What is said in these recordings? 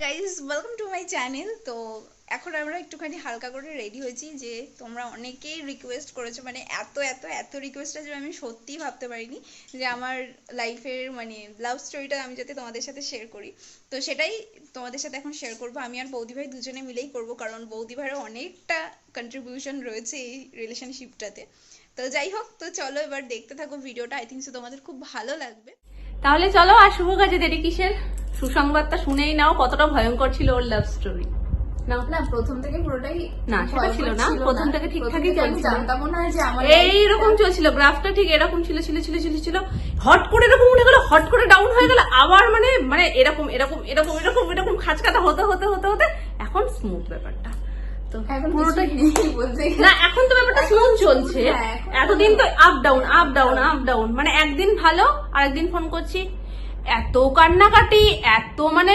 Guys welcome to my channel. তো এখন আমরা একটুখানি হালকা করে রেডি হয়েছি, যে তোমরা অনেকেই রিকোয়েস্ট করেছো, মানে এত এত এত রিকোয়েস্ট আছে আমি সত্যিই ভাবতে পারিনি যে আমার লাইফের মানে লাভ স্টোরিটা আমি যাতে তোমাদের সাথে শেয়ার করি। তো সেটাই তোমাদের সাথে এখন শেয়ার করবো। আমি আর বৌদি ভাই দুজনে মিলেই করব, কারণ বৌদি ভাইয়ের অনেকটা কন্ট্রিবিউশন রয়েছে এই রিলেশনশিপটাতে। তো যাই হোক, তো চলো এবার দেখতে থাকো ভিডিওটা। আই থিঙ্ক সো তোমাদের খুব ভালো লাগবে। তাহলে চলো, আর শুভ কাজে দেরি কিসের? সুসংবাদটা শুনেই নাও কতটা ভয়ঙ্কর ছিল ওর লাভ স্টোরি। না, প্রথম থেকে পুরোটাই না, সেটা ছিল না। প্রথম থেকে ঠিকঠাকই চলছিল। জানতাম না যে আমার এইরকম চলছিল, গ্রাফটা ঠিক এরকম ছিল ছিল ছিল ছিল ছিল হট করে এরকম উঠে গেল, হট করে ডাউন হয়ে গেল, আবার মানে মানে এরকম এরকম এরকম এরকম এরকম খাঁচকাটা হতে হতে হতে হতে এখন স্মুথ ব্যাপারটা। তো এখন পুরোটাই বলতে না, এখন তো ব্যাপারটা স্মুথ চলছে। এতদিন তো up down up down up down, মানে একদিন ভালো আরেকদিন ফোন করছি, এত কান্নাকাটি, এত মানে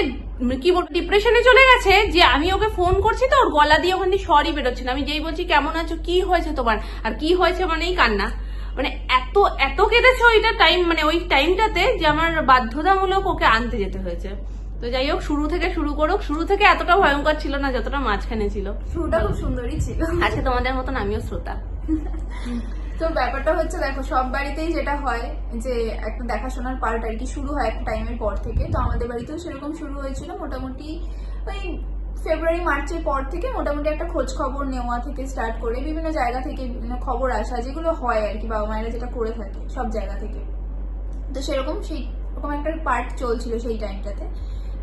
কি বলবো ডিপ্রেশনে চলে গেছে যে আমি ওকে ফোন করছি তো ওর গলা দিয়ে ওখান দিয়ে সরি বেরোচ্ছে না। আমি যেই বলছি কেমন আছো, কি হয়েছে তোমার, আর কি হয়েছে মানেই কান্না। মানে এত এত কেঁদেছে ওইটা টাইম, মানে ওই টাইমটাতে যে আমার বাধ্যতামূলক ওকে আনতে যেতে হয়েছে। তো যাই হোক, শুরু থেকে শুরু করুক। শুরু থেকে এতটা ভয়ঙ্কর ছিল না যতটা মাঝখানে ছিল। শুরুটা খুব সুন্দরই ছিল। আজকে তোমাদের মতন আমিও শ্রোতা। তো ব্যাপারটা হচ্ছে, দেখো সব বাড়িতেই যেটা হয় যে একটা দেখাশোনার পার্ট আর কি শুরু হয় একটা টাইমের পর থেকে। তো আমাদের বাড়িতেও সেরকম শুরু হয়েছিল মোটামুটি ওই ফেব্রুয়ারি মার্চের পর থেকে। মোটামুটি একটা খোঁজ খবর নেওয়া থেকে স্টার্ট করে বিভিন্ন জায়গা থেকে বিভিন্ন খবর আসা, যেগুলো হয় আর কি বাবা মায়েরা যেটা করে থাকে সব জায়গা থেকে। তো সেরকম সেই রকম একটা পার্ট চলছিল সেই টাইমটাতে।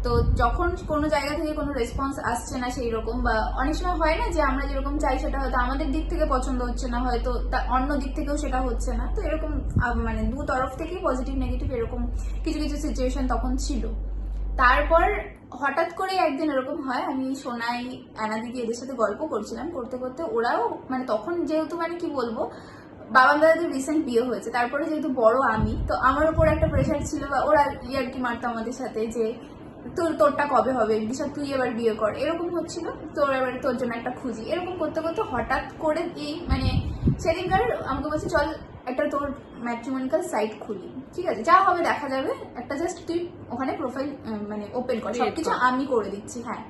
তো যখন কোনো জায়গা থেকে কোনো রেসপন্স আসছে না সেই রকম, বা অনেক সময় হয় না যে আমরা যেরকম চাই সেটা হয়তো আমাদের দিক থেকে পছন্দ হচ্ছে না, হয়তো অন্য দিক থেকেও সেটা হচ্ছে না। তো এরকম মানে দু তরফ থেকেই পজিটিভ নেগেটিভ এরকম কিছু কিছু সিচুয়েশন তখন ছিল। তারপর হঠাৎ করে একদিন এরকম হয়, আমি সোনাই, অ্যানা দিদি এদের সাথে গল্প করছিলাম, করতে করতে ওরাও মানে তখন যেহেতু মানে কি বলবো বাবান দাদাদের রিসেন্ট বিয়ে হয়েছে, তারপরে যেহেতু বড় আমি, তো আমার উপর একটা প্রেশার ছিল, বা ওরা ইয়ার্কি মারতো আমাদের সাথে যে তোরটা কবে হবে বিশাল, তুই এবার বিয়ে কর, এরকম হচ্ছিল। তোর এবার তোর জন্য একটা খুঁজি, এরকম করতে করতে হঠাৎ করে এই মানে সেদিনকার আমাকে বলছে চল একটা তোর ম্যাট্রিমোনিক্যাল সাইট খুলি, ঠিক আছে যা হবে দেখা যাবে, একটা জাস্ট তুই ওখানে প্রোফাইল মানে ওপেন কর, সবকিছু আমি করে দিচ্ছি। হ্যাঁ,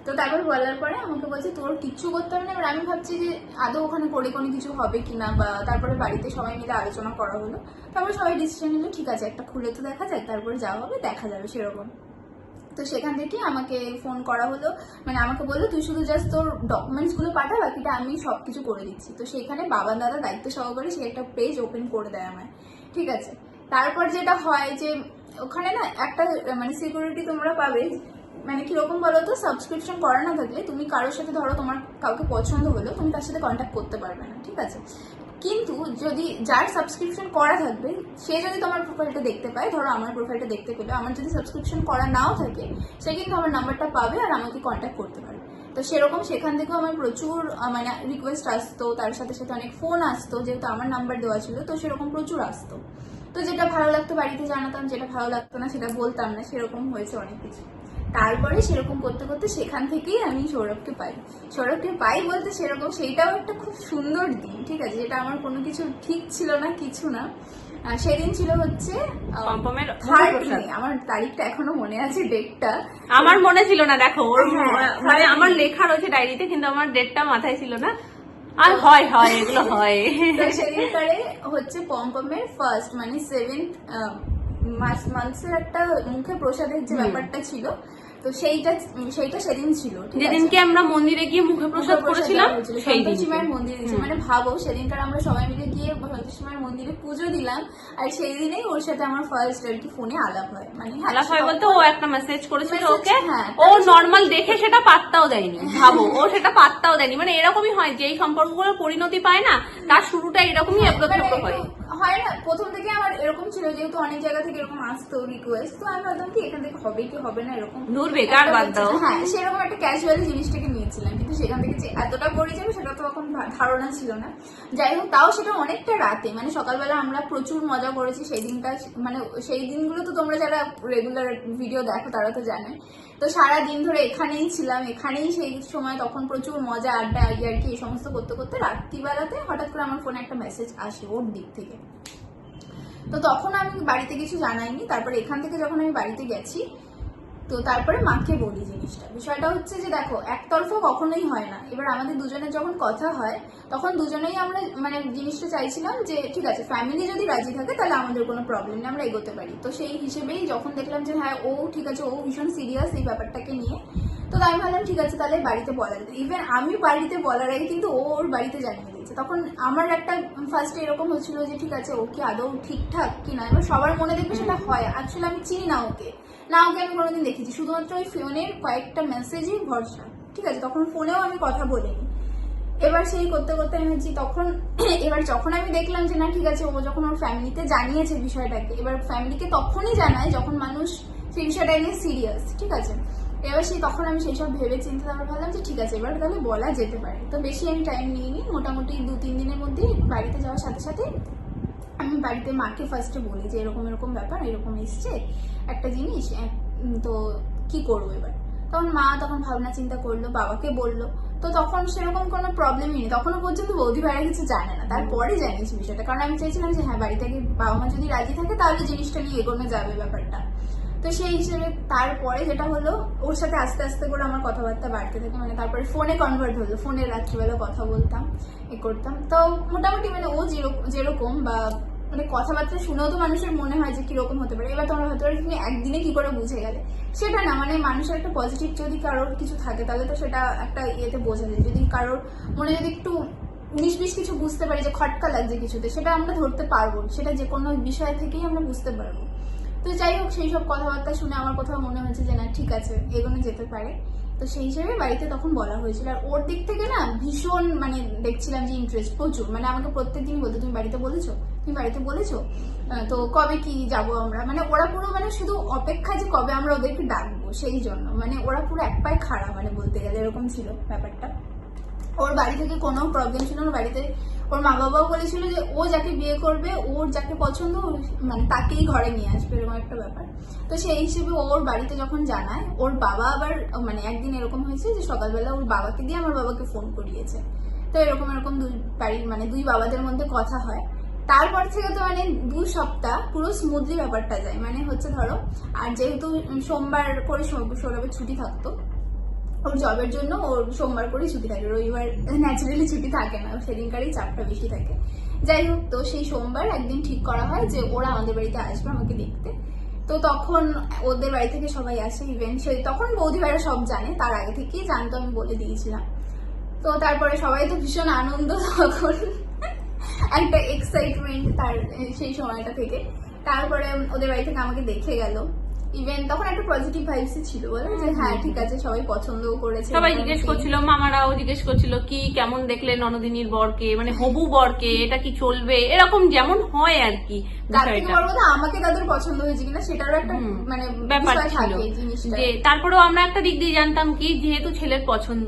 তো তারপর বলার পরে আমাকে বলছে তোর কিচ্ছু করতে হবে না। এবার আমি ভাবছি যে আদৌ ওখানে করে কোনো কিছু হবে কিনা, বা তারপরে বাড়িতে সবাই মিলে আলোচনা করা হলো। তারপরে সবাই ডিসিশন নিল ঠিক আছে একটা খুলে তো দেখা যায়, তারপরে যাওয়া হবে দেখা যাবে সেরকম। তো সেখান থেকে আমাকে ফোন করা হলো, মানে আমাকে বললো তুই শুধু জাস্ট তোর ডকুমেন্টস গুলো পাঠা, বাকিটা আমি সবকিছু করে দিচ্ছি। তো সেখানে বাবা দাদা দায়িত্ব সহকারে সে একটা পেজ ওপেন করে দেয় আমায়, ঠিক আছে। তারপর যেটা হয় যে ওখানে না একটা মানে সিকিউরিটি তোমরা পাবে, মানে কিরকম বলো তো, সাবস্ক্রিপশন করা না থাকলে তুমি কারোর সাথে, ধরো তোমার কাউকে পছন্দ হলো, তুমি তার সাথে কন্ট্যাক্ট করতে পারবে না, ঠিক আছে। কিন্তু যদি যার সাবস্ক্রিপশন করা থাকবে সে যদি তোমার প্রোফাইলটা দেখতে পায়, ধরো আমার প্রোফাইলটা দেখতে পেলো, আমার যদি সাবস্ক্রিপশন করা নাও থাকে সে কিন্তু আমার নাম্বারটা পাবে আর আমাকে কন্ট্যাক্ট করতে পারবে। তো সেরকম সেখান থেকেও আমার প্রচুর মানে রিকোয়েস্ট আসতো, তার সাথে সাথে অনেক ফোন আসতো, যেহেতু আমার নাম্বার দেওয়া ছিল তো সেরকম প্রচুর আসতো। তো যেটা ভালো লাগতো বাড়িতে জানাতাম, যেটা ভালো লাগতো না সেটা বলতাম না, সেরকম হয়েছে অনেক কিছু। তারপরে সেরকম করতে করতে সেখান থেকেই আমি সৌরভকে পাই। সৌরভকে পাই বলতে সেরকম সেইটাও একটা খুব সুন্দর দিন, ঠিক আছে, যেটা আমার কোনো কিছু ঠিক ছিল না, কিছু না। সেদিন ছিল হচ্ছে আমার তারিখটা এখনো মনে আছে, ডেটটা আমার মনে ছিল না। দেখো ওর মানে আমার লেখা রয়েছে ডায়েরিতে, কিন্তু আমার ডেটটা মাথায় ছিল না। আর হয় হয় এগুলো হয়। সেদিনকারে হচ্ছে পমপমের ফার্স্ট মানে 7th মান্থসের একটা মুখে প্রসাদের যে ব্যাপারটা ছিল, তো সেইটা সেদিন ছিল, যেদিনকে আমরা মন্দিরে গিয়ে মুখে প্রসাদ করেছিলাম সেই সন্তোষী মন্দিরে গেছি। মানে ভাবো সেদিনকার আমরা সবাই মিলে গিয়ে সন্তোষী মায়ের মন্দিরে পুজো দিলাম, আর সেই দিনেই ওর সাথে আমার ফার্স্ট আর কি ফোনে আলাপ হয়। মানে আলাপ হয় বলতে ও একটা মেসেজ করেছিল ওকে, ও নর্মাল দেখে সেটা পাত্তাও দেয়নি। ভাবো ও সেটা পাত্তাও দেয়নি। মানে এরকমই হয়, যেই সম্পর্কগুলো পরিণতি পায় না তার শুরুটা এরকমই হয় না। প্রথম থেকে আমার এরকম ছিল, যেহেতু অনেক জায়গা থেকে এরকম আসতো রিকোয়েস্ট, তো আমি ভাবতাম কি এখান থেকে হবে কি হবে না এরকম, দূর বেকার বাদ দাও। হ্যাঁ, সেরকম একটা ক্যাজুয়ালি জিনিসটাকে নিয়েছিলাম, কিন্তু সেখান থেকে যে এতটা পড়ে যাবে সেটা তো এখন ধারণা ছিল না। যাই হোক, তাও সেটা অনেকটা রাতে, মানে সকালবেলা আমরা প্রচুর মজা করেছি সেই দিনটা। মানে সেই দিনগুলো তো তোমরা যারা রেগুলার ভিডিও দেখো তারা তো জানে। তো সারা দিন ধরে এখানেই ছিলাম, এখানেই সেই সময় তখন প্রচুর মজা আড্ডা আর কি এই সমস্ত করতে করতে রাত্রিবেলাতে হঠাৎ করে আমার ফোনে একটা মেসেজ আসে ওর দিক থেকে। তো তখন আমি বাড়িতে কিছু জানাইনি। তারপর এখান থেকে যখন আমি বাড়িতে গেছি তো তারপরে মাকে বলি জিনিসটা। বিষয়টা হচ্ছে যে দেখো একতরফা কখনোই হয় না। এবার আমাদের দুজনের যখন কথা হয় তখন দুজনেই আমরা মানে জিনিসটা চাইছিলাম যে ঠিক আছে ফ্যামিলি যদি রাজি থাকে তাহলে আমাদের কোনো প্রবলেম নেই, আমরা এগোতে পারি। তো সেই হিসেবেই যখন দেখলাম যে হ্যাঁ ও ঠিক আছে, ও ভীষণ সিরিয়াস এই ব্যাপারটাকে নিয়ে, তো তাই ভাবলাম ঠিক আছে তাহলে বাড়িতে বলা যেত। ইভেন আমি বাড়িতে বলার আগে কিন্তু ও ওর বাড়িতে জানিয়ে দিয়েছে। তখন আমার একটা ফার্স্টে এরকম হচ্ছিল যে ঠিক আছে ও কি আদৌ ঠিকঠাক কি না। এবার সবার মনে দেখবে সেটা হয়, আসলে আমি চিনি না ওকে, না ওকে আমি কোনোদিন দেখেছি, শুধুমাত্র ওই ফোনের কয়েকটা মেসেজই ভরসা, ঠিক আছে। তখন ফোনেও আমি কথা বলিনি। এবার সেই করতে করতে আমি হচ্ছি তখন এবার যখন আমি দেখলাম যে না ঠিক আছে ও যখন ওর ফ্যামিলিতে জানিয়েছে বিষয়টাকে, এবার ফ্যামিলিকে তখনই জানায় যখন মানুষ সেই বিষয়টা নিয়ে সিরিয়াস, ঠিক আছে। এবার তখন আমি সেই সব ভেবে চিন্তে তারপর ভাবলাম যে ঠিক আছে এবার তাহলে বলা যেতে পারে। তো বেশি আমি টাইম নিইনি, মোটামুটি 2-3 দিনের মধ্যে বাড়িতে যাওয়ার সাথে সাথে আমি বাড়িতে মাকে ফার্স্টে বলি যে এরকম এরকম ব্যাপার, এরকম এসছে একটা জিনিস, তো কি করবো এবার। তখন মা তখন ভাবনা চিন্তা করলো, বাবাকে বললো। তো তখন সেরকম কোনো প্রবলেমই নেই, তখনও পর্যন্ত বৌদি ভাইরা কিছু জানে না, তারপরে জানিয়েছি বিষয়টা। কারণ আমি চাইছিলাম যে হ্যাঁ বাড়ি থেকে বাবা মা যদি রাজি থাকে তাহলে জিনিসটা নিয়ে এগোনো যাবে ব্যাপারটা। তো সেই হিসেবে তারপরে যেটা হলো ওর সাথে আস্তে আস্তে করে আমার কথাবার্তা বাড়তে থাকে, মানে তারপরে ফোনে কনভার্ট হলো, ফোনে রাত্রিবেলা কথা বলতাম, করতাম। তো মোটামুটি মানে ও যেরকম বা মানে কথাবার্তা শুনেও তো মানুষের মনে হয় যে কিরকম হতে পারে। এবার তোমরা হয়তো তুমি একদিনে কি করে বুঝে গেলে সেটা না, মানে মানুষের একটা পজিটিভ যদি কারোর কিছু থাকে তাহলে তো সেটা একটা ইয়েতে বোঝা যায়। যদি কারোর মনে যদি একটু 19-20 কিছু বুঝতে পারি যে খটকা লাগছে কিছুতে, সেটা আমরা ধরতে পারবো, সেটা যে কোনো বিষয় থেকেই আমরা বুঝতে পারবো। তো যাই হোক সেই সব কথাবার্তা শুনে আমার কোথাও মনে হচ্ছে যে না ঠিক আছে এগোনো যেতে পারে। তো সেই হিসেবে বাড়িতে তখন বলা হয়েছিল। আর ওর দিক থেকে না ভীষণ মানে দেখছিলাম যে ইন্টারেস্ট প্রচুর, মানে আমাকে প্রত্যেকদিন বলতো তুমি বাড়িতে বলেছো, তুমি বাড়িতে বলেছো, তো কবে কি যাবো আমরা। মানে ওরা পুরো মানে শুধু অপেক্ষা যে কবে আমরা ওদেরকে ডাকবো সেই জন্য, মানে ওরা পুরো এক পায়ে খাড়া, মানে বলতে গেলে এরকম ছিল ব্যাপারটা। ওর বাড়ি থেকে কোনো প্রবলেম ছিল না, বাড়িতে ওর মা বাবাও বলেছিল যে ও যাকে বিয়ে করবে ওর যাকে পছন্দ মানে তাকেই ঘরে নিয়ে আসবে, এরকম একটা ব্যাপার। তো সেই হিসেবে ওর বাড়িতে যখন জানায়, ওর বাবা আবার মানে একদিন এরকম হয়েছে যে সকালবেলা ওর বাবাকে দিয়ে আমার বাবাকে ফোন করিয়েছে। তো এরকম এরকম দুই বাড়ির মানে দুই বাবাদের মধ্যে কথা হয়। তারপর থেকে তো মানে 2 সপ্তাহ পুরো স্মুথলি ব্যাপারটা যায়। মানে হচ্ছে ধরো আর যেহেতু সোমবার করে সৌরভের ছুটি থাকতো, ওর জবের জন্য ওর সোমবার করেই ছুটি থাকে, রবিবার ন্যাচারালি ছুটি থাকে না, সেদিনকারই চাপটা বেশি থাকে। যাই হোক, তো সেই সোমবার একদিন ঠিক করা হয় যে ওরা আমাদের বাড়িতে আসবে আমাকে দেখতে। তো তখন ওদের বাড়ি থেকে সবাই আসে, ইভেন্ট তখন বৌদি ভাইরা সব জানে, তার আগে থেকেই জানতো, আমি বলে দিয়েছিলাম। তো তারপরে সবাই তো ভীষণ আনন্দ, তখন একটা এক্সাইটমেন্ট তার সেই সময়টা থেকে। তারপরে ওদের বাড়ি থেকে আমাকে দেখে গেল, ইভেন তখন একটা পজিটিভ ভাইবসই ছিল, বলে যে হ্যাঁ ঠিক আছে সবাই পছন্দও করেছে। সবাই জিজ্ঞেস করছিল, মামারাও জিজ্ঞেস করছিল কি কেমন দেখলে ননদিনীর বরকে, মানে হবু বরকে, এটা কি চলবে, এরকম যেমন হয় আর কি। আমাকে তাদের পছন্দ হয়েছে কিনা সেটারও একটা মানে ব্যাপার ছিল যে তারপরেও আমরা একটা দিক দিয়ে জানতাম কি, যেহেতু ছেলের পছন্দ,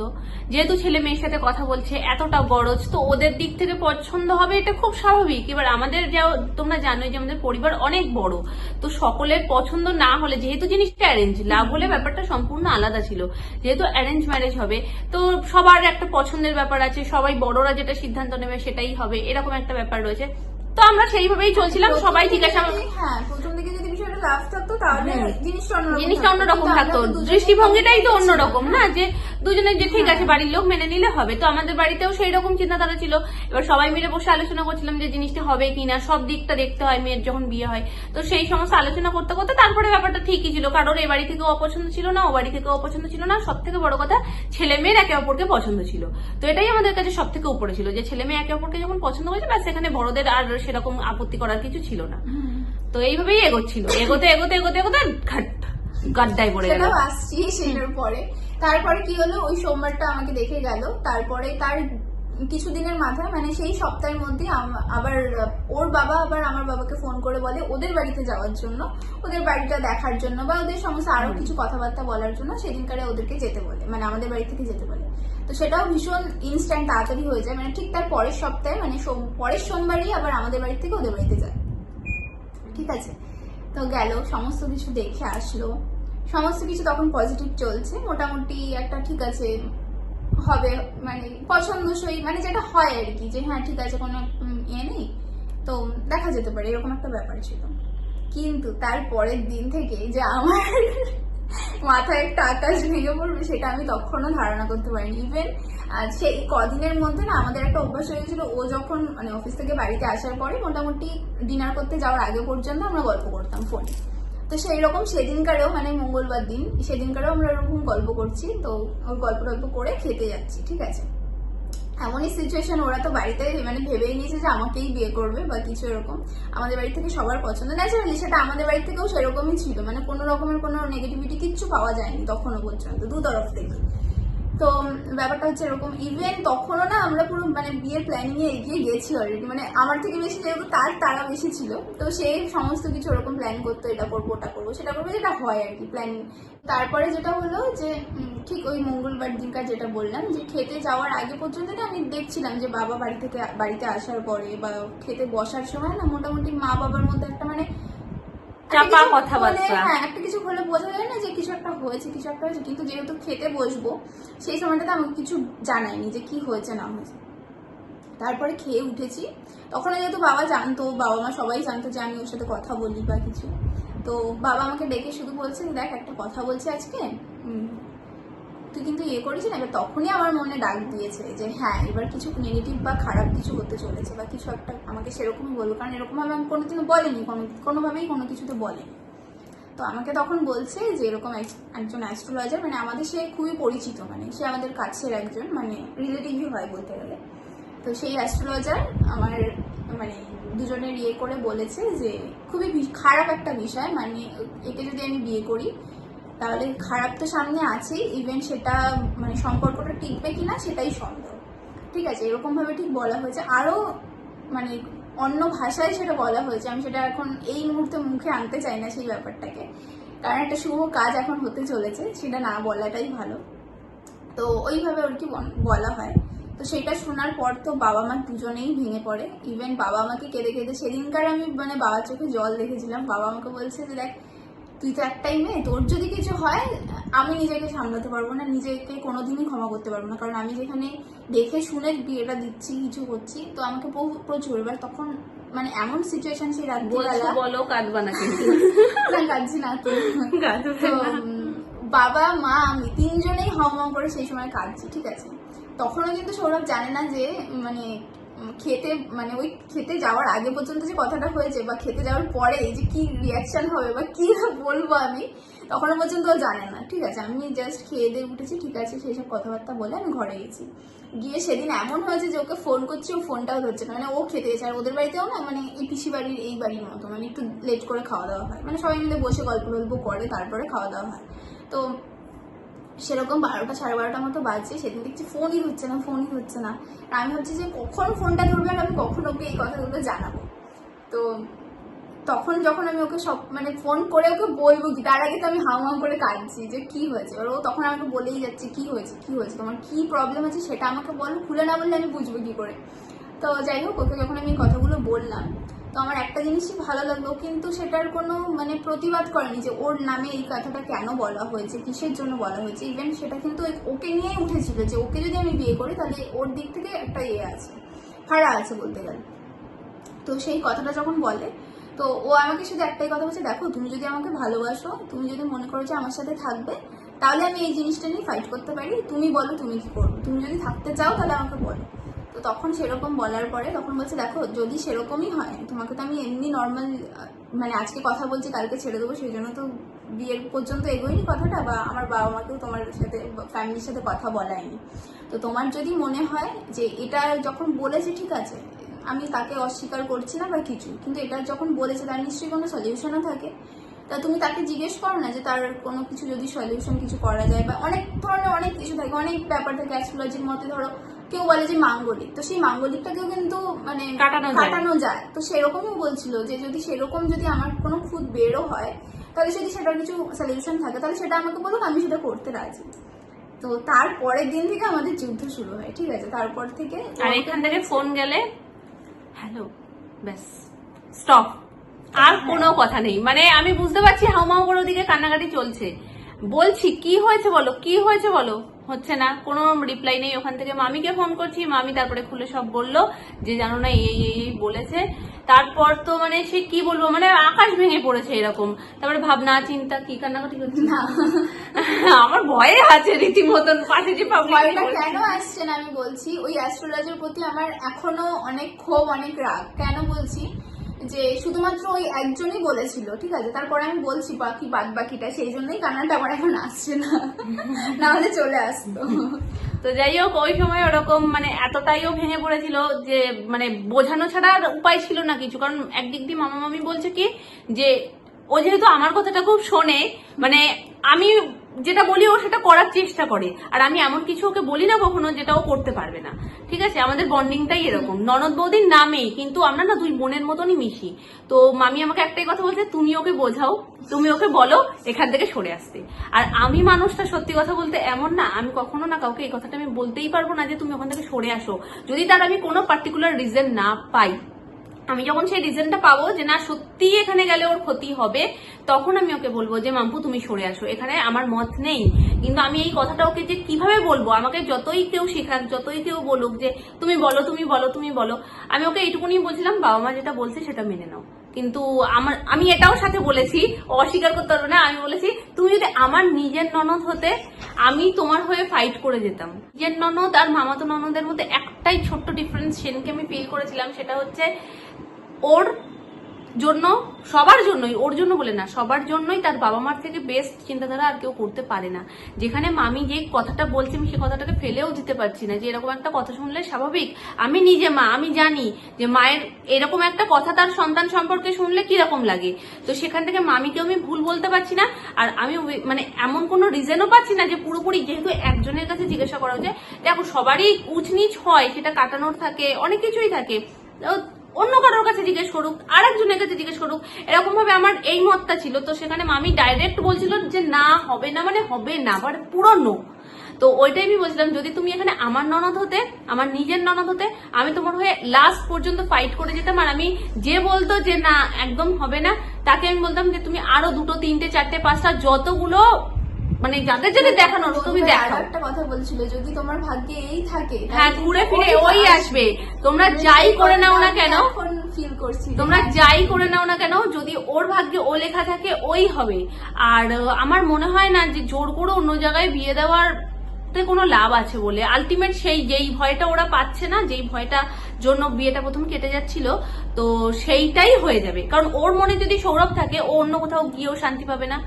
যেহেতু ছেলে মেয়ের সাথে কথা বলছে, এতটা গরজ, তো ওদের দিক থেকে পছন্দ হবে, এটা খুব স্বাভাবিক। এবার আমাদের যা তোমরা জানোই যে আমাদের পরিবার অনেক বড়, তো সকলের পছন্দ না হলে, যেহেতু জিনিসটা অ্যারেঞ্জ, লাভ হলে ব্যাপারটা সম্পূর্ণ আলাদা ছিল, যেহেতু অ্যারেঞ্জ ম্যারেজ হবে তো সবার একটা পছন্দের ব্যাপার আছে, সবাই বড়রা যেটা সিদ্ধান্ত নেবে সেটাই হবে, এরকম একটা ব্যাপার রয়েছে। তো আমরা সেইভাবেই চলছিলাম, সবাই জিজ্ঞাসা, হ্যাঁ প্রথম দিকে যদি বিষয়টা লাভ থাকতো তাহলে জিনিসটা অন্যরকম থাকতো, দৃষ্টিভঙ্গিটাই তো অন্যরকম না, যে দুজনের যে ঠিক আছে বাড়ির লোক মেনে নিলে হবে। তো আমাদের বাড়িতেও সেই রকম চিন্তাধারা ছিল। এবার সবাই মিলে বসে আলোচনা করছিলাম যে জিনিসটা হবে কিনা, সব দিকটা দেখতে হয় মেয়ের যখন বিয়ে হয়। তো সেই সমস্ত আলোচনা করতে করতে তারপরে ব্যাপারটা ঠিকই ছিল, কারোর এ বাড়ি থেকেও অপছন্দ ছিল না, ও বাড়ি থেকেও অপছন্দ ছিল না, সব থেকে বড় কথা ছেলে মেয়ের একে অপরকে পছন্দ ছিল। তো এটাই আমাদের কাছে সব থেকে উপরে ছিল, যে ছেলে মেয়ে একে অপরকে যখন পছন্দ হয়েছে ব্যাস, সেখানে বড়দের আর সেরকম আপত্তি করার কিছু ছিল না। তো এইভাবেই এগোচ্ছিল, এগোতে এগোতে এগোতে এগোতে গাড্ডায় পড়ে গেল। আসছি সেটার পরে তারপরে কি হলো, ওই সোমবারটা আমাকে দেখে গেল। তারপরে তার কিছুদিনের মাথায় মানে সেই সপ্তাহের মধ্যে আবার ওর বাবা আবার আমার বাবাকে ফোন করে বলে ওদের বাড়িতে যাওয়ার জন্য, ওদের বাড়িটা দেখার জন্য বা ওদের সমস্ত আরো কিছু কথাবার্তা বলার জন্য সেদিনকারে ওদেরকে যেতে বলে, মানে আমাদের বাড়ি থেকে যেতে বলে। তো সেটাও ভীষণ ইনস্ট্যান্ট তাড়াতাড়ি হয়ে যায়, মানে ঠিক তার পরের সপ্তাহে মানে পরের সোমবারই আবার আমাদের বাড়ি থেকে ওদের বাড়িতে যায়, ঠিক আছে। তো গেল, সমস্ত কিছু দেখে আসলো, সমস্ত কিছু তখন পজিটিভ চলছে, মোটামুটি একটা ঠিক আছে হবে, মানে পছন্দসই, মানে যেটা হয় আর কি, যে হ্যাঁ ঠিক আছে কোনো ইয়ে নেই, তো দেখা যেতে পারে, এরকম একটা ব্যাপার ছিল। কিন্তু তার পরের দিন থেকে যে আমার মাথায় একটা আকাশ ভেঙে পড়বে সেটা আমি তখনও ধারণা করতে পারিনি। ইভেন সেই কদিনের মধ্যে না আমাদের একটা অভ্যাস হয়ে গেছিল, ও যখন মানে অফিস থেকে বাড়িতে আসার পরে মোটামুটি ডিনার করতে যাওয়ার আগে পর্যন্ত আমরা গল্প করতাম ফোনে। তো সেই রকম সেদিনকারেও মানে মঙ্গলবার দিন সেদিনকারেও আমরা এরকম গল্প করছি, তো ওই গল্প টল্প করে খেতে যাচ্ছি, ঠিক আছে। এমনই সিচুয়েশন, ওরা তো বাড়িতে মানে ভেবেই নিয়েছে যে আমাকেই বিয়ে করবে বা কিছু এরকম। আমাদের বাড়ি থেকে সবার পছন্দ, ন্যাচারালি সেটা আমাদের বাড়ি থেকেও সেরকমই ছিল, মানে কোনো রকমের কোনো নেগেটিভিটি কিচ্ছু পাওয়া যায়নি তখনও পর্যন্ত দু তরফ থেকে। তো ব্যাপারটা হচ্ছে এরকম। ইভেন তখনও না আমরা পুরো মানে বিয়ের প্ল্যানিং এ এগিয়ে গেছি অলরেডি, মানে আমার থেকে বেশি যেহেতু তারা বেশি ছিল, তো সে সমস্ত কিছু ওরকম প্ল্যান করতো, এটা করবো ওটা করবো সেটা করবো, যেটা হয় আর কি প্ল্যানিং। তারপরে যেটা হলো যে ঠিক ওই মঙ্গলবার দিনকার যেটা বললাম যে খেতে যাওয়ার আগে পর্যন্ত না আমি দেখছিলাম যে বাবা বাড়িতে আসার পরে বা খেতে বসার সময় না মোটামুটি মা বাবার মধ্যে একটা মানে চাপা কথাবার্তা। হ্যাঁ, একটা কিছু হলে বোঝা যায় না যে কিছু একটা হয়েছে কিন্তু যেহেতু খেতে বসবো সেই সময়টাতে আমাকে কিছু জানায়নি যে কি হয়েছে না হয়েছে। তারপরে খেয়ে উঠেছি, তখন যেহেতু বাবা জানতো, বাবা মা সবাই জানতো যে আমি ওর সাথে কথা বলি বা কিছু, তো বাবা আমাকে ডেকে শুধু বলছে দেখ একটা কথা বলছি আজকে, তুই কিন্তু ইয়ে করিস না। এবার তখনই আমার মনে ডাক দিয়েছে যে হ্যাঁ এবার কিছু নেগেটিভ বা খারাপ কিছু হতে চলেছে বা কিছু একটা আমাকে সেরকমই বলবো, কারণ এরকম ভাবে আমি কোনোদিনও বলেনি, কোনোভাবেই কোনো কিছুতে বলেনি। তো আমাকে তখন বলছে যে এরকম একজন অ্যাস্ট্রোলজার, মানে আমাদের সে খুবই পরিচিত, মানে সে আমাদের কাছের একজন মানে রিলেটিভই হয় বলতে গেলে। তো সেই অ্যাস্ট্রোলজার আমার মানে দুজনের ইয়ে করে বলেছে যে খুবই খারাপ একটা বিষয়, মানে একে যদি আমি বিয়ে করি তাহলে খারাপ তো সামনে আছেই, ইভেন সেটা মানে সম্পর্কটা টিকবে কিনা সেটাই সন্দেহ, ঠিক আছে, এরকম ভাবে ঠিক বলা হয়েছে। আরো মানে অন্য ভাষায় সেটা বলা হয়েছে, আমি সেটা এখন এই মুহূর্তে মুখে আনতে চাই না সেই ব্যাপারটাকে, কারণ একটা শুভ কাজ এখন হতে চলেছে, সেটা না বলাটাই ভালো। তো ওইভাবে আর কি বলা হয়। তো সেটা শোনার পর তো বাবা মা দুজনেই ভেঙে পড়ে, ইভেন বাবা আমাকে কেঁদে কেঁদে সেদিনকার আমি মানে বাবার চোখে জল দেখেছিলাম। বাবা আমাকে বলছে যে দেখ তুই তো একটাই মেয়ে, তোর যদি কিছু হয় আমি নিজেকে সামলাতে পারবো না, নিজেকে কোনোদিনই ক্ষমা করতে পারবো না, কারণ আমি যেখানে দেখে শুনে বিয়েটা দিচ্ছি কিছু করছি, তো আমাকে প্রচুর। এবার তখন মানে এমন সিচুয়েশন সেই রাত্রিবেলা, বলো কাঁদবা না কিন্তু। না কাঁদছি না তো, বাবা মা আমি তিনজনেই হাওমাও করে সেই সময় কাঁদছি, ঠিক আছে। তখনও কিন্তু সৌরভ জানে না যে মানে ওই খেতে যাওয়ার আগে পর্যন্ত যে কথাটা হয়েছে বা খেতে যাওয়ার পরে যে কি রিয়াকশন হবে বা কি বলবো আমি, তখনও পর্যন্ত ও জানে না, ঠিক আছে। আমি জাস্ট খেয়ে দিয়ে উঠেছি, ঠিক আছে, সেই সব কথাবার্তা বলে আমি ঘরে গেছি। গিয়ে সেদিন এমন হয়েছে যে ওকে ফোন করছি, ও ফোনটাও ধরছে না, মানে ও খেতে গেছে। আর ওদের বাড়িতেও না মানে এই পিসি বাড়ির এই বাড়ির মতো মানে একটু লেট করে খাওয়া দাওয়া হয়, মানে সবাই মিলে বসে গল্প করে তারপরে খাওয়া দাওয়া হয়। তো সেরকম 12টা 12:30 মতো বাজছে, সেদিন দেখছি ফোনই হচ্ছে না। আর আমি ভাবছি যে কখন ফোনটা ধরবে আর আমি কখন ওকে এই কথাগুলো জানাবো। তো তখন যখন আমি ওকে সব মানে ফোন করে ওকে বলবো কি, তার আগে তো আমি হাউ করে কাঁদছি যে কি হয়েছে। এবার ও তখন আমাকে বলেই যাচ্ছে কি হয়েছে তোমার কি প্রবলেম আছে সেটা আমাকে বলো, খুলে না বললে আমি বুঝবো কি করে। তো যাই হোক, ওকে যখন আমি কথাগুলো বললাম, তো আমার একটা জিনিসই ভালো লাগলো, কিন্তু সেটার কোনো মানে প্রতিবাদ করেনি যে ওর নামে এই কথাটা কেন বলা হয়েছে, কিসের জন্য বলা হয়েছে। ইভেন সেটা কিন্তু ওকে নিয়েই উঠেছিল যে ওকে যদি আমি বিয়ে করি তাহলে ওর দিক থেকে একটা ইয়ে আছে, ভাড়া আছে বলতে গেলে। তো সেই কথাটা যখন বলে, তো ও আমাকে শুধু একটাই কথা বলছে, দেখো তুমি যদি আমাকে ভালোবাসো, তুমি যদি মনে করো যে আমার সাথে থাকবে, তাহলে আমি এই জিনিসটা নিয়ে ফাইট করতে পারি, তুমি বলো তুমি কি করবে, তুমি যদি থাকতে চাও তাহলে আমাকে বলো। তো তখন সেরকম বলার পরে তখন বলছে দেখো যদি সেরকমই হয়, তোমাকে তো আমি এমনি নর্মাল মানে আজকে কথা বলছি কালকে ছেড়ে দেবো, সেই জন্য তো বিয়ের পর্যন্ত এগোয়নি কথাটা, বা আমার বাবা মাকেও তোমার সাথে ফ্যামিলির সাথে কথা বলায়নি। তো তোমার যদি মনে হয় যে এটা যখন বলেছে ঠিক আছে, আমি তাকে অস্বীকার করছি না বা কিছু, কিন্তু এটা যখন বলেছে তার নিশ্চয়ই কোনো সলিউশনও থাকে। তা তুমি তাকে জিজ্ঞেস করো না যে তার কোনো কিছু যদি সলিউশন কিছু করা যায়, বা অনেক ধরনের অনেক কিছু থাকে, অনেক ব্যাপার থাকে অ্যাস্ট্রোলজির মধ্যে। ধরো কেউ বলে যে মাঙ্গলিক, তো সেই মাঙ্গলিকটাকেও কিন্তু মানে কাটানো যায়। তো সেরকমই বলছিল যে যদি আমার কোনো খুদ বেরো হয়, তাহলে যদি সেটার কিছু সলিউশন থাকে তাহলে সেটা আমাকে বলুক, আমি সেটা করতে রাজি। তো তারপরের দিন থেকে আমাদের যুদ্ধ শুরু হয়, ঠিক আছে। তারপর থেকে আর এখান থেকে ফোন গেলে হ্যালো, ব্যাস স্টপ, আর কোনো কথা নেই। মানে আমি বুঝতে পারছি হাউমাউ করে ওদিকে কান্নাকাটি চলছে, বলছি কি হয়েছে বলো, কি হয়েছে বলো, হচ্ছে না, কোনো রিপ্লাই নেই। ওখান থেকে মামিকে ফোন করছি, মামি তারপরে খুলে সব বললো যে জানো না এই এই এই বলেছে। তারপর তো মানে সে কি বলবো, মানে আকাশ ভেঙে পড়েছে এরকম। তারপরে ভাবনা চিন্তা কি কান্নাকাটি করছে না আমার ভয়ে আছে রীতিমতন, পাশে যে ভয়টা কেন আসছে না আমি বলছি, ওই অ্যাস্ট্রোলজির প্রতি আমার এখনো অনেক ক্ষোভ, অনেক রাগ। কেন বলছি, যে শুধুমাত্র ওই একজনই বলেছিল, ঠিক আছে, তারপরে আমি বলছি বাকি বাদ বাকিটা, সেই জন্যই কান্নাটা আমার এখন আসছে না, না হলে চলে আসতো। তো যাই হোক, ওই সময় ওরকম মানে এতটাইও ভেঙে পড়েছিল যে মানে বোঝানো ছাড়া আর উপায় ছিল না কিছু। কারণ একদিক দিয়ে মামা মামি বলছে কি যে ও যেহেতু আমার কথাটা খুব শোনে, মানে আমি যেটা বলি ও সেটা করার চেষ্টা করে, আর আমি এমন কিছু ওকে বলি না কখনো যেটা ও করতে পারবে না, ঠিক আছে। আমাদের বন্ডিংটাই এরকম, ননদ বৌদির নামে, কিন্তু আমরা না দুই বোনের মতনই মিশি। তো মামি আমাকে একটাই কথা বলছে, তুমি ওকে বোঝাও, তুমি ওকে বলো এখান থেকে সরে আসতে। আর আমি মানুষটা সত্যি কথা বলতে এমন না, আমি কখনো না কাউকে এই কথাটা আমি বলতেই পারবো না যে তুমি ওখান থেকে সরে আসো, যদি তার আমি কোনো পার্টিকুলার রিজন না পাই। আমি যখন সেই রিজনটা পাবো যে না সত্যি এখানে গেলে ওর ক্ষতি হবে, তখন আমি ওকে বলবো যে মাম্পু তুমি সরে আসো, এখানে আমার মত নেই। কিন্তু আমি এই কথাটা ওকে যে কিভাবে বলবো, আমাকে যতই কেউ শেখাক, যতই কেউ বলুক যে তুমি বলো তুমি বলো তুমি বলো, আমি ওকে এইটুকুনি বলছিলাম বাবা মা যেটা বলছে সেটা মেনে নাও। কিন্তু আমি এটাও সাথে বলেছি, অস্বীকার করতে পারবে না, আমি বলেছি তুমি যদি আমার নিজের ননদ হতে আমি তোমার হয়ে ফাইট করে যেতাম। নিজের ননদ আর মামাতো ননদের মধ্যে একটাই ছোট্ট ডিফারেন্স সেদিনকে আমি ফিল করেছিলাম, সেটা হচ্ছে ওর জন্য, সবার জন্যই, ওর জন্য বলে না সবার জন্যই তার বাবা মার থেকে বেস্ট চিন্তাধারা আর কেউ করতে পারে না। যেখানে মামি যে কথাটা বলছে আমি সে কথাটাকে ফেলেও দিতে পারছি না, যে এরকম একটা কথা শুনলে স্বাভাবিক, আমি নিজে মা, আমি জানি যে মায়ের এরকম একটা কথা তার সন্তান সম্পর্কে শুনলে কিরকম লাগে। তো সেখান থেকে মামিকেও আমি ভুল বলতে পারছি না, আর আমি মানে এমন কোনো রিজনও পাচ্ছি না যে পুরোপুরি, যেহেতু একজনের কাছে জিজ্ঞাসা করা হচ্ছে, দেখো সবারই উচনিচ হয়, সেটা কাটানোর থাকে, অনেক কিছুই থাকে, অন্য কারোর কাছে জিজ্ঞেস করুক, আর একজনের কাছে জিজ্ঞেস করুক, এরকম ভাবে আমার এই মতটা ছিল। তো সেখানে মামি ডাইরেক্ট বলছিল যে না হবে না, মানে হবে না, মানে পুরো নো। তো ওইটাই আমি বলছিলাম যদি তুমি এখানে আমার ননদ হতে, আমার নিজের ননদ হতে, আমি তোমার হয়ে লাস্ট পর্যন্ত ফাইট করে যেতাম। আর আমি যে বলতো যে না একদম হবে না, তাকে আমি বলতাম যে তুমি আরো 2, 3, 4, 5টা যতগুলো মানে যাদের যাদের দেখানোর তুমি দেখো। একটা কথা বলছিল, যদি তোমার ভাগ্যে এই থাকে, হ্যাঁ ঘুরে ফিরে ওই আসবে, তোমরা যাই করে নাও না কেন, ফিল করছি তোমরা যাই করে নাও না কেন, যদি ওর ভাগ্যে ও লেখা থাকে ওই হবে। আর আমার মনে হয় না যে জোর করে অন্য জায়গায় বিয়ে দেওয়ার কোনো লাভ আছে বলে। আলটিমেট সেই যেই ভয়টা ওরা পাচ্ছে না, যেই ভয়টা জন্য বিয়েটা প্রথম কেটে যাচ্ছিল, তো সেইটাই হয়ে যাবে। কারণ ওর মনে যদি সৌরভ থাকে, ও অন্য কোথাও গিয়েও শান্তি পাবে না,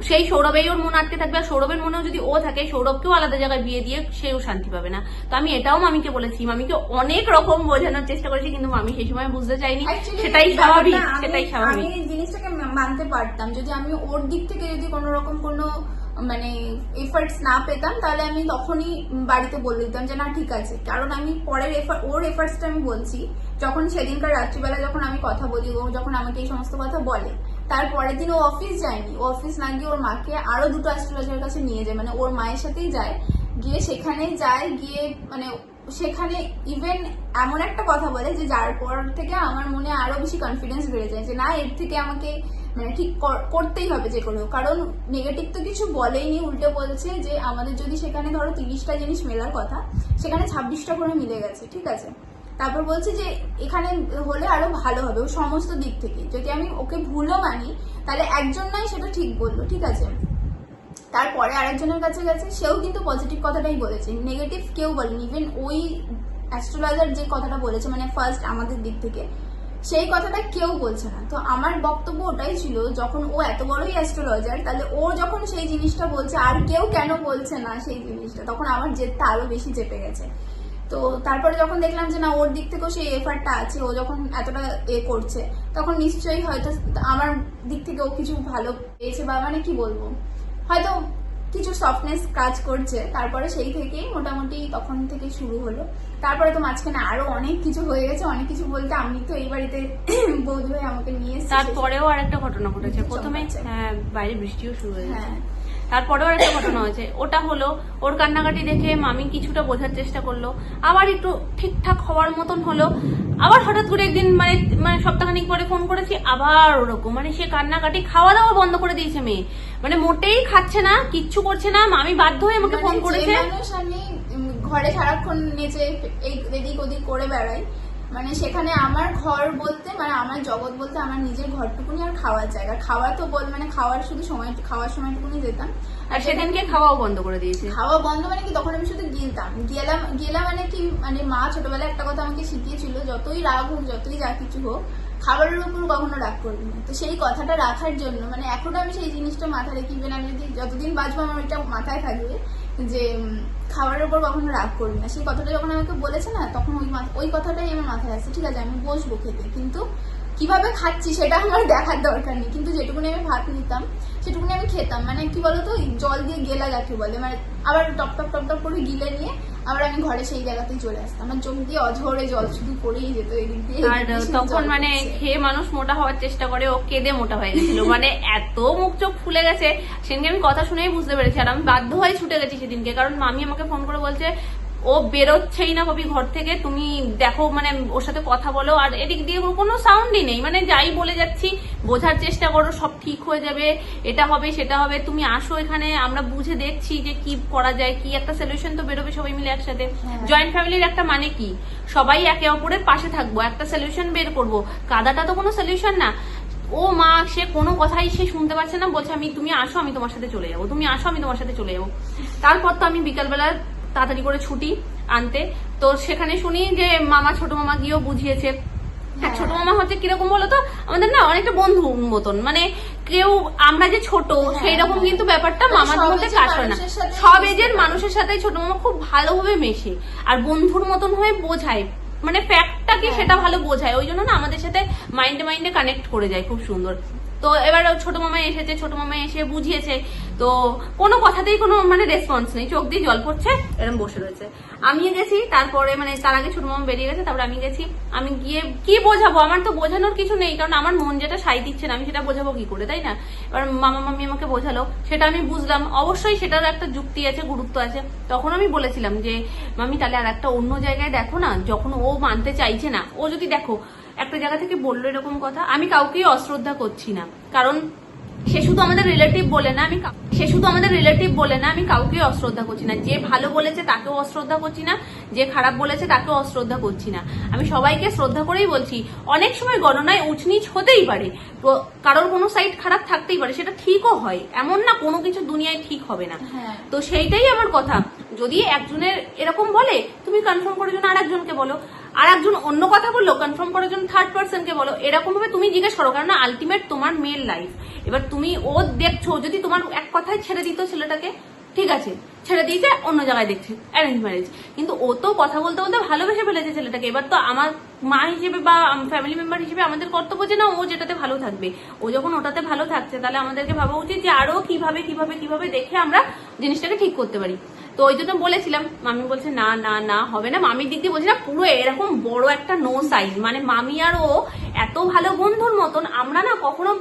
সেই সৌরভেই ওর মন আটকে থাকবে। আর সৌরভের মনেও যদি ও থাকে, সৌরভকেও আলাদা জায়গায় বিয়ে দিয়ে সেও শান্তি পাবে না। তো আমি এটাও মামিকে বলেছি, মামিকে অনেক রকম বোঝানোর চেষ্টা করেছি, কিন্তু মামি সেই সময় বুঝতে চাইনি। সেটাই স্বাভাবিক, সেটাই স্বাভাবিক। আমি জিনিসটাকে মানতে পারতাম, যদি আমি ওর দিক থেকে যদি কোনো রকম কোনো মানে এফার্টস না পেতাম, তাহলে আমি তখনই বাড়িতে বলে দিতাম যে না ঠিক আছে। কারণ আমি পরের ওর এফার্টসটা আমি বলছি, যখন সেদিনকার রাত্রিবেলা যখন আমি কথা বলি, ও যখন আমাকে এই সমস্ত কথা বলে, তারপরের দিন ও অফিস যায়নি, ও অফিস না গিয়ে ওর মাকে আরো 2টো অ্যাস্ট্রোলজারের কাছে নিয়ে যায়, মানে ওর মায়ের সাথেই যায়, গিয়ে সেখানে যায়, গিয়ে মানে সেখানে ইভেন এমন একটা কথা বলে যে যার পর থেকে আমার মনে আরো বেশি কনফিডেন্স বেড়ে যায় যে না এর থেকে আমাকে মানে ঠিক করতেই হবে যে কোনো। কারণ নেগেটিভ তো কিছু বলেইনি, উল্টো বলছে যে আমাদের যদি সেখানে ধরো 30টা জিনিস মেলার কথা, সেখানে 26টা করে মিলে গেছে, ঠিক আছে। তারপর বলছে যে এখানে হলে আরো ভালো হবে, ও সমস্ত দিক থেকে। যদি আমি ওকে ভুলও মানি, তাহলে একজন নাই সেটা ঠিক বললো, ঠিক আছে। তারপরে আরেকজনের কাছে গেছে, সেও কিন্তু পজিটিভ কথাটাই বলেছে, নেগেটিভ কেউ বলেনি। ইভেন ওই অ্যাস্ট্রোলজার যে কথাটা বলেছে, মানে ফার্স্ট আমাদের দিক থেকে, সেই কথাটা কেউ বলছে না। তো আমার বক্তব্য ওটাই ছিল, যখন ও এত বড়ই অ্যাস্ট্রোলজার, তাহলে ও যখন সেই জিনিসটা বলছে আর কেউ কেন বলছে না সেই জিনিসটা, তখন আমার জেদটা আরো বেশি চেপে গেছে। তো তারপরে যখন দেখলাম যে না ওর দিক থেকেও সেই এফার্টটা আছে, ও যখন এতটা করছে, তখন নিশ্চয়ই হয়তো আমার দিক থেকে ও কিছু ভালো পেয়েছে, বা মানে কি বলবো, হয়তো কিছু সফটনেস কাজ করছে। তারপরে সেই থেকেই মোটামুটি তখন থেকে শুরু হলো। তারপরে তো মাঝখানে আরো অনেক কিছু হয়ে গেছে, অনেক কিছু বলতে আমি তো এই বাড়িতে বৌদি ভাই আমাকে নিয়ে এসেছে, তারপরেও আরেকটা ঘটনা ঘটেছে। প্রথমে বাইরে বৃষ্টিও শুরু হয়ে গেছে, তারপরেও একটা ঘটনা হয়েছে, ওটা হলো ওর কান্নাকাটি দেখে মামি কিছুটা বোঝার চেষ্টা করলো, আবার একটু ঠিকঠাক হওয়ার মতন হলো, আবার হঠাৎ করে একদিন মানে মানে সপ্তাহখানিক পরে ফোন করেছি, আবার ওরকম মানে সে কান্নাকাটি, খাওয়া দাওয়া বন্ধ করে দিয়েছে মেয়ে, মানে মোটেই খাচ্ছে না, কিচ্ছু করছে না। মামি বাধ্য হয়ে আমাকে ফোন করেছে। মানুষ আমি ঘরে সারাক্ষণ নেচে এদিক ওদিক করে বেড়াই, মানে সেখানে আমার ঘর বলতে মানে আমার জগৎ বলতে আমার নিজের ঘরটুকুনি আর খাওয়ার জায়গা। খাওয়া তো মানে খাওয়ার শুধু সময়, খাওয়ার সময়টুকুনি যেতাম, আর সেদিনকে খাওয়াও বন্ধ করে দিয়েছে। খাওয়া বন্ধ মানে কি, তখন আমি শুধু গেলাম মানে কি, মানে মা ছোটবেলায় একটা কথা আমাকে শিখিয়েছিল, যতই রাগ হোক যতই যা কিছু হোক খাবারের উপর কখনো রাগ করবি না। তো সেই কথাটা রাখার জন্য মানে এখনো আমি সেই জিনিসটা মাথায় রেখে, ইভেন আমি যদি যতদিন বাঁচবো আমার এটা মাথায় থাকবে যে খাবারের উপর কখনো রাগ করবি না। সেই কথাটা যখন আমাকে বলেছে না, তখন ওই কথাটাই আমার মাথায় আসছে। ঠিক আছে আমি বসবো খেতে, কিন্তু কিভাবে খাচ্ছি সেটা আমার দেখার দরকার নেই, কিন্তু যেটুকুনি আমি ভাত নিতাম সেটুকুনি আমি খেতাম। মানে কি বলতো, জল দিয়ে গেলা যাকে বলে, মানে আবার টপ টপ টপ টপ করে গিলে নিয়ে আবার আমি ঘরে সেই জায়গাতেই চলে আসতাম। আমার চোখ দিয়ে অঝরে জল শুধু পড়েই যেত এদিক দিয়ে। আর তখন মানে খেয়ে মানুষ মোটা হওয়ার চেষ্টা করে, ও কেঁদে মোটা হয়ে গেছিল, মানে এত মুখ চোখ ফুলে গেছে। সেদিনকে আমি কথা শুনেই বুঝতে পেরেছি, আর আমি বাধ্য হয়ে ছুটে গেছি সেদিনকে, কারণ মামি আমাকে ফোন করে বলছে ও বেরোচ্ছেই না কবি ঘর থেকে, তুমি দেখো মানে ওর সাথে কথা বলো। আর এদিক দিয়ে কোনো সাউন্ডই নেই, মানে যাই বলে যাচ্ছি বোঝার চেষ্টা করো, সব ঠিক হয়ে যাবে, এটা হবে সেটা হবে, তুমি আসো এখানে, আমরা বুঝে দেখছি যে কি করা যায়, কি একটা সলিউশন তো বেরোবে সবাই মিলে একসাথে। জয়েন্ট ফ্যামিলির একটা মানে কি, সবাই একে অপরের পাশে থাকবো, একটা সলিউশন বের করবো। কাদাটা তো কোনো সলিউশন না। ও মা সে কোনো কথাই সে শুনতে পারছে না, বলছে তুমি আসো আমি তোমার সাথে চলে যাবো, তুমি আসো আমি তোমার সাথে চলে যাবো। তারপর তো আমি বিকালবেলা তাড়াতাড়ি করে ছুটি আনতে, তো সেখানে শুনি যে মামা ছোট মামা গিয়েও বুঝিয়েছে। ছোট মামা হচ্ছে কিরকম বলতো, আমাদের না অনেকটা বন্ধু মতন, মানে কেউ আমরা যে ছোট সেই রকম কিন্তু ব্যাপারটা মামার মধ্যে কাজ করে না। সব এজের মানুষের সাথে ছোট মামা খুব ভালোভাবে মেশে আর বন্ধুর মতন হয়ে বোঝায়, মানে ফ্যাক্টটাকে সেটা ভালো বোঝায়, ওই জন্য না আমাদের সাথে মাইন্ডে কানেক্ট করে যায় খুব সুন্দর। তো এবার ছোট মামা এসেছে, ছোট মামা এসে বুঝিয়েছে, তো কোনো কথাতেই কোনো মানে রেসপন্স নেই, চোখ দিয়ে জল পড়ছে, এরকম বসে রয়েছে। আমি গেছি, তারপরে মানে তার আগে ছোট মামা বেরিয়ে গেছে, তারপরে আমি গেছি। আমি গিয়ে কি বোঝাবো, আমার তো বোঝানোর কিছু নেই, কারণ আমার মন যেটা সাই দিচ্ছে না আমি সেটা বোঝাবো কি করে, তাই না? এবার মামা মামি আমাকে বোঝালো, সেটা আমি বুঝলাম, অবশ্যই সেটার একটা যুক্তি আছে, গুরুত্ব আছে। তখন আমি বলেছিলাম যে মামি তাহলে আর একটা অন্য জায়গায় দেখো না, যখন ও মানতে চাইছে না, ও যদি দেখো একটা জায়গা থেকে বললো এরকম কথা, আমি কাউকেই অশ্রদ্ধা করছি না, কারণ সে শুধু আমাদের রিলেটিভ বলে না, আমি কাউকেই অশ্রদ্ধা করছি না। যে ভালো বলেছে তাকেও অশ্রদ্ধা করছি না, যে খারাপ বলেছে তাকেও অশ্রদ্ধা করছি না, আমি সবাইকে শ্রদ্ধা করেই বলছি। অনেক সময় গণনায় উচনিচ হতেই পারে, কারোর কোনো সাইড খারাপ থাকতেই পারে, সেটা ঠিকও হয়, এমন না কোনো কিছু দুনিয়ায় ঠিক হবে না। তো সেইটাই আমার কথা, যদি একজনের এরকম বলে তুমি কনফার্ম করার জন্য আর একজনকে বলো, আর একজন অন্য কথা বললো কনফার্ম করার জন্য থার্ড পার্সনকে বলো, এরকম ভাবে তুমি জিজ্ঞেস করো, কারণ আলটিমেট তোমার মেয়ের লাইফ। এবার তুমি ও দেখছো, যদি তোমার এক কথায় ছেড়ে দিত ছেলেটাকে, ঠিক আছে ছেড়ে দিয়েছে অন্য জায়গায় দেখছে অ্যারেঞ্জ ম্যারেজ, কিন্তু ও তো কথা বলতে বলতে ভালোবেসে ফেলেছে ছেলেটাকে। এবার তো আমার মা হিসেবে বা ফ্যামিলি মেম্বার হিসেবে আমাদের কর্তব্য যে না ও যেটাতে ভালো থাকবে, ও যখন ওটাতে ভালো থাকছে তাহলে আমাদেরকে ভাবা উচিত যে আরো কিভাবে কিভাবে কিভাবে দেখে আমরা জিনিসটাকে ঠিক করতে পারি। তো ওই জন্য বলেছিলাম, মামি বলছে না না না হবে না, মামির দিক দিয়ে বলছি না, পুরো এরকম বড় একটা নো সাইন, মানে মামি আর ও এত ভালো বন্ধুর মতন, আমরা না কখনো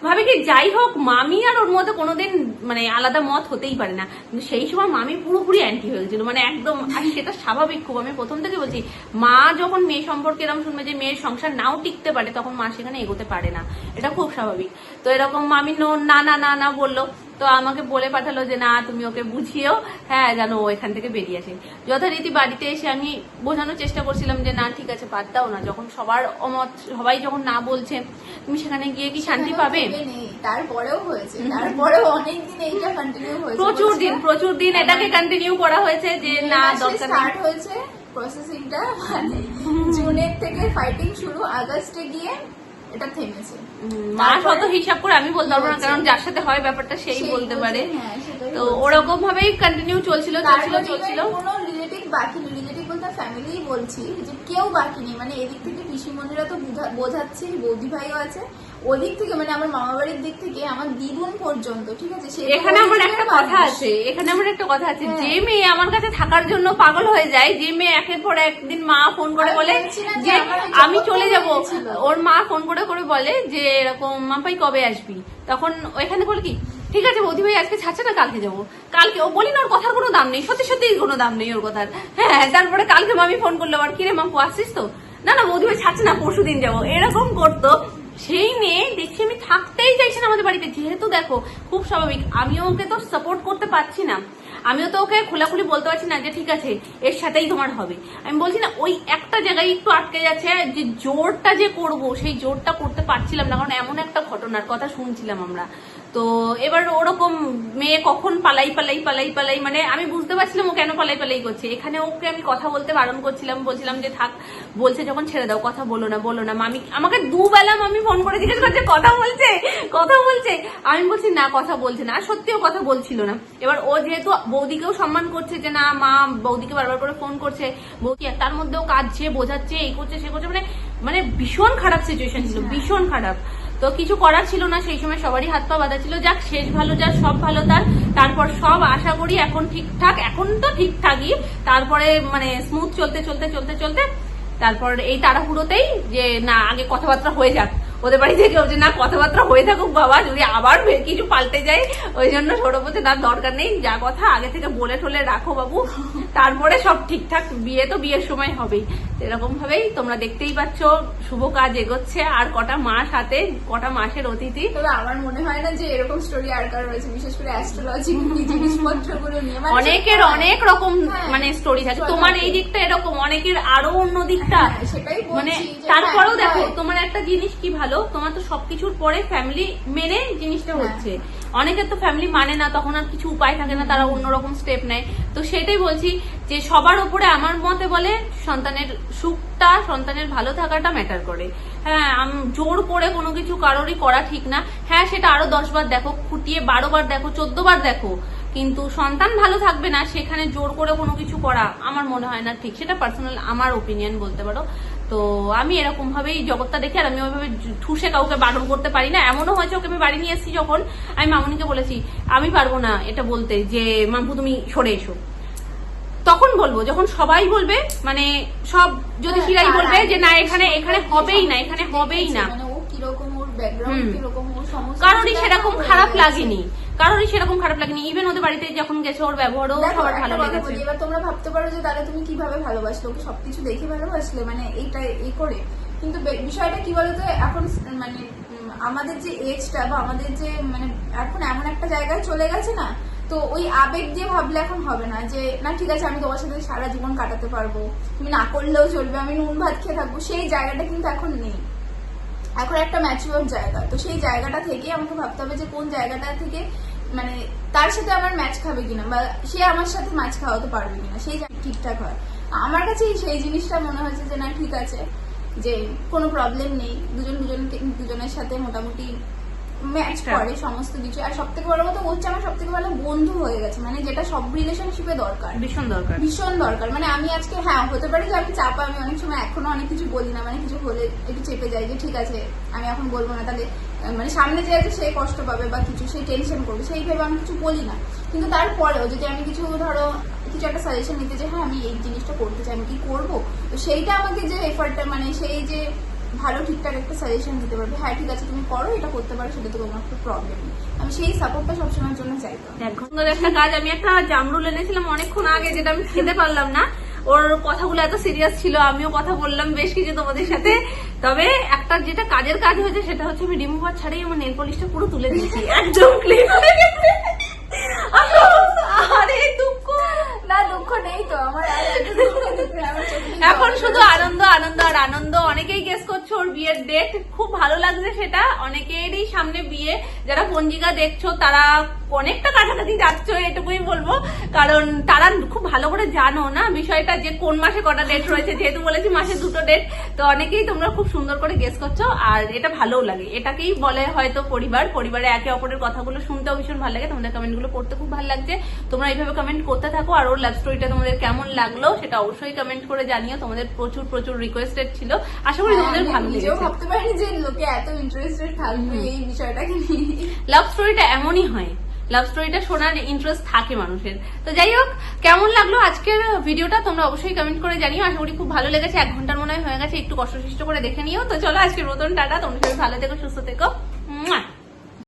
ভাবে কি যাই হোক মামি আর ওর মধ্যে কোনোদিন মানে আলাদা মত হতেই পারে না, কিন্তু সেই সময় মামি পুরোপুরি অ্যান্টি হয়ে গেছিল, মানে একদম। আর সেটা স্বাভাবিক খুব, আমি প্রথম থেকে বলছি, মা যখন মেয়ে সম্পর্কে এরকম শুনবে যে মেয়ের সংসার নাও টিকতে পারে, তখন মা সেখানে এগোতে পারে না, এটা খুব স্বাভাবিক। তো এরকম মামি না না না না বললো, তো আমাকে বলে পাঠালো যে না তুমি ওকে বুঝিয়েও হ্যাঁ জানো ও এখান থেকে বেরিয়ে আসে। যথারীতি বাড়িতে এসে আমি বোঝানোর চেষ্টা করছিলাম যে না ঠিক আছে বাদ দাও না, যখন সবার অমত, সবাই যখন না বলছে তুমি সেখানে গিয়ে কি শান্তি পাবে? তারপরেও হয়েছে, তারপরেও অনেকদিন এইটা কন্টিনিউ হয়েছে, প্রচুর দিন এটাকে কন্টিনিউ করা হয়েছে যে না দরকার স্টার্ট হয়েছে প্রসেসিংটা, মানে জুনের থেকে ফাইটিং শুরু, আগস্টে গিয়ে এটা থেমেছে। মা শত হিসাব করে আমি বলতে পারবো না, কারণ যার সাথে হয় ব্যাপারটা সেই বলতে পারে। তো ওরকম ভাবেই কন্টিনিউ চলছিল। কোনো রিলেটিভ বাকি নেই, রিলেটিভ বলতে ফ্যামিলি বলছি যে কেউ বাকি নেই, মানে এদিক থেকে পিসিমণিরা তো বোঝাচ্ছে, বৌদি ভাইও আছে, ওদিক থেকে মানে আমার মামা বাড়ির দিক থেকে আমার দিদুন পর্যন্ত, ঠিক আছে। এখানে আমার একটা কথা আছে, যে মেয়ে আমার কাছে থাকার জন্য পাগল হয়ে যায়, যে মেয়ে একের পর একদিন মা ফোন করে বলে যে আমি চলে যাব, ওর মা ফোন করে করে বলে যে এরকম মাপাই কবে আসবি, তখন ওইখানে বলে কি ঠিক আছে বৌদি ভাই আজকে ছাড়ছে না, কালকে যাবো। কালকে ও বলি না ওর কথার কোনো দাম নেই, সত্যি সত্যি কোনো দাম নেই ওর কথার। হ্যাঁ, তারপরে কালকে মামি ফোন করলো, আর কিরে মা আসছিস তো? না না বৌদি ভাই ছাড়ছে না, পরশু দিন যাবো, এরকম করতো। সেই মেয়ে দেখছি আমি থাকতেই চাইছি না আমাদের বাড়িতে। যেহেতু দেখো খুব স্বাভাবিক, আমিও ওকে তো সাপোর্ট করতে পারছি না, আমিও তো ওকে খোলাখুলি বলতে পারছি না যে ঠিক আছে এর সাথেই তোমার হবে। আমি বলছি না, ওই একটা জায়গায় একটু আটকে যাচ্ছে, যে জোরটা যে করব সেই জোরটা করতে পারছিলাম না, কারণ এমন একটা ঘটনার কথা শুনছিলাম আমরা। তো এবার ওরকম মেয়ে কখন পালাই পালাই পালাই পালাই, মানে আমি বুঝতে পারছিলাম ও কেন পালাই পালাই করছে। এখানে ওকে আমি কথা বলতে বারণ করছিলাম, বলছিলাম যে থাক, বলছে যখন ছেড়ে দাও, কথা বলো না বলো না। মামি আমাকে দুবেলা মামি ফোন করে জিজ্ঞেস করছে কথা বলছে কথা বলছে, আমি বলছি না কথা বলছে না, আর সত্যিও কথা বলছিল না। এবার ও যেহেতু বৌদিকেও সম্মান করছে যে না মা বৌদিকে বারবার করে ফোন করছে, বৌদি তার মধ্যেও কাঁদছে, বোঝাচ্ছে, এই করছে সে করছে, মানে মানে ভীষণ খারাপ সিচুয়েশন ছিল, ভীষণ খারাপ। তো কিছু করার ছিল না, সেই সময় সবারই হাত পা বাঁধা ছিল। যাক, শেষ ভালো যার সব ভালো তার। তারপর সব আশা করি এখন ঠিকঠাক, এখন তো ঠিকঠাকই, তারপরে মানে স্মুথ চলতে চলতে চলতে চলতে তারপর এই তাড়াহুড়োতেই যে না আগে কথাবার্তা হয়ে যাক ওদের বাড়ি থেকে, যে না কথাবার্তা হয়ে থাকুক বাবা, যদি আবার কিছু পাল্টে যায়, ওই জন্য সৌরভ বলছে তার দরকার নেই, যা কথা আগে থেকে বলে ঠলে রাখো বাবু, তারপরে সব ঠিকঠাক, বিয়ে তো বিয়ের সময় হবেই। এরকম ভাবেই তোমরা দেখতেই পাচ্ছ শুভ কাজ এগোচ্ছে। আর কটা মাস হাতে, কটা মাসের অতিথি। তবে আমার মনে হয় না যে এরকম স্টোরি আর কারো রয়েছে, বিশেষ করে অ্যাস্ট্রোলজি জিনিসপত্রগুলো নিয়ে। অনেকের অনেক রকম মানে স্টোরি থাকে, তোমার এই দিকটা এরকম, অনেকের আরো অন্য দিকটা, সেটাই মানে বলছি। তারপরেও দেখো তোমার একটা জিনিস কি ভালো, তোমার তো সবকিছুর পরে ফ্যামিলি মেনে জিনিসটা হচ্ছে। অনেকের তো ফ্যামিলি মানে না, তখন আর কিছু উপায় থাকে না, তারা অন্যরকম স্টেপ নেয়। তো সেটাই বলছি যে সবার উপরে আমার মতে বলে সন্তানের সুখটা, সন্তানের ভালো থাকাটা ম্যাটার করে। হ্যাঁ, জোর করে কোনো কিছু কারোরই করা ঠিক না। হ্যাঁ, সেটা আরো 10 বার দেখো, খুঁটিয়ে 12 বার দেখো, 14 বার দেখো, কিন্তু সন্তান ভালো থাকবে না সেখানে জোর করে কোনো কিছু করা আমার মনে হয় না ঠিক। সেটা পার্সোনাল আমার ওপিনিয়ন বলতে পারো। তো আমি এরকম ভাবেই জগৎটা দেখি, আর আমি ওইভাবে ঠুসে কাউকে বারণ করতে পারি না। এমনও হয়েছে ওকে আমি বাড়ি নিয়ে এসেছি, যখন আমি মামুনিকে বলেছি আমি পারবো না এটা বলতে যে মাম্পু তুমি সরে এসো, তখন বলবো যখন সবাই বলবে, মানে সব যদি কিরাই বলবে যে না এখানে এখানে হবেই না, এখানে হবেই না, কারোরই সেরকম খারাপ লাগেনি, কারোরই সেরকম খারাপ লাগেনি। ইভেন ওদের বাড়িতে যখন গেছে ওর ব্যবহারও সবার ভালো লেগেছে। এবার তোমরা ভাবতে পারো যে তাহলে তুমি কিভাবে ভালোবাসলে, ওকে সবকিছু দেখে ভালোবাসলে, মানে এইটা এই করে। কিন্তু বিষয়টা কি বলতো, এখন মানে আমাদের যে এজটা বা আমাদের যে মানে এখন এমন একটা জায়গায় চলে গেছে না, তো ওই আবেগ দিয়ে ভাবলে এখন হবে না যে না ঠিক আছে আমি তোমার সাথে সারা জীবন কাটাতে পারবো, তুমি না করলেও চলবে, আমি নুন ভাত খেয়ে থাকবো, সেই জায়গাটা কিন্তু এখন নেই। এখন একটা ম্যাচিওর জায়গা, তো সেই জায়গাটা থেকে আমাকে ভাবতে হবে যে কোন জায়গাটা থেকে মানে তার সাথে আমার ম্যাচ খাবে কিনা, বা সে আমার সাথে ম্যাচ খাওয়াতে পারবে কিনা, সেই ঠিকঠাক হয়। আমার কাছে সেই জিনিসটা মনে হচ্ছে যে না ঠিক আছে, যে কোনো প্রবলেম নেই, দুজনের সাথে মোটামুটি ম্যাচ করে সমস্ত কিছু। আর সব থেকে বড় কথা হচ্ছে আমার সব থেকে ভালো বন্ধু হয়ে গেছে, মানে যেটা সব রিলেশনশিপে দরকার, ভীষণ দরকার, ভীষণ দরকার। মানে আমি আজকে হ্যাঁ হতে পারে যে আমি চাপা, আমি অনেক সময় এখনো অনেক কিছু বলি না, মানে কিছু হলে একটু চেপে যাই যে ঠিক আছে আমি এখন বলবো না, তাহলে মানে সামনে যে আছে সে কষ্ট পাবে বা কিছু, সে টেনশন করবে, সেই ভেবে আমি কিছু বলি না। কিন্তু তারপরেও যদি আমি কিছু ধরো কিছু একটা সাজেশন নিতে যে হ্যাঁ আমি এই জিনিসটা করতে চাই, আমি কি করবো, তো সেইটা আমাকে যে এফার্টটা, মানে সেই যে ভালো ঠিকঠাক একটা সাজেশন দিতে পারবে, হ্যাঁ ঠিক আছে তুমি করো, এটা করতে পারো, সেটা তো কোনো একটা প্রবলেম নেই, আমি সেই সাপোর্টটা সবসময়ের জন্য চাইতাম। একটা কাজ, আমি একটা জামরুল এনেছিলাম অনেকক্ষণ আগে, যেটা আমি খেতে পারলাম না, ওর কথাগুলো এত সিরিয়াস ছিল, আমিও কথা বললাম বেশ কিছু তোমাদের সাথে। তবে একটা যেটা কাজের কাজ হয়েছে সেটা হচ্ছে আমি রিমুভার ছাড়াই আমার নেল পলিশটা পুরো তুলে দিয়েছি, একদম ক্লিন হয়ে গেছে। আরে দুঃখ না, দুঃখ নেই তো আমার, এখন শুধু আনন্দ আনন্দ আর আনন্দ। অনেকেই গেস করছো ওর বিয়ের ডেট, খুব ভালো লাগছে সেটা। অনেকেরই সামনে বিয়ে, যারা পঞ্জিকা দেখছো তারা অনেকটা কাছাকাছি যাচ্ছ, এটুকুই বলবো, কারণ তারা খুব ভালো করে জানো না বিষয়টা যে কোন মাসে কটা ডেট রয়েছে, যেহেতু বলেছি মাসে 2টো ডেট। তো অনেকেই তোমরা খুব সুন্দর করে গেস করছো, আর এটা ভালোও লাগে, এটাকেই বলে হয়তো পরিবার। পরিবারে একে অপরের কথাগুলো শুনতেও ভীষণ ভালো লাগে, তোমাদের কমেন্টগুলো পড়তে খুব ভালো লাগছে। তোমরা এইভাবে কমেন্ট করতে থাকো, আর ওর লাভ স্টোরিটা তোমাদের কেমন লাগলো সেটা অবশ্যই কমেন্ট করে জানিও। তোমাদের প্রচুর প্রচুর রিকোয়েস্টেড ছিল, আশা করি তোমাদের ভালো লেগেছে। ভাবতে পারিনি যে লোকে এত ইন্টারেস্টেড থাকবে এই বিষয়টাকে নিয়ে। লাভ স্টোরিটা এমনই হয়, লাভ স্টোরিটা শোনার ইন্টারেস্ট থাকে মানুষের। তো যাই হোক, কেমন লাগলো আজকের ভিডিওটা তোমরা অবশ্যই কমেন্ট করে জানিও। আশা করি খুব ভালো লেগেছে, 1 ঘন্টার মনে হয়ে গেছে, একটু কষ্ট করে দেখে নিও। তো চলো আজকের মতন টাটা, তোমরা সবাই ভালো থেকো, সুস্থ থেকো।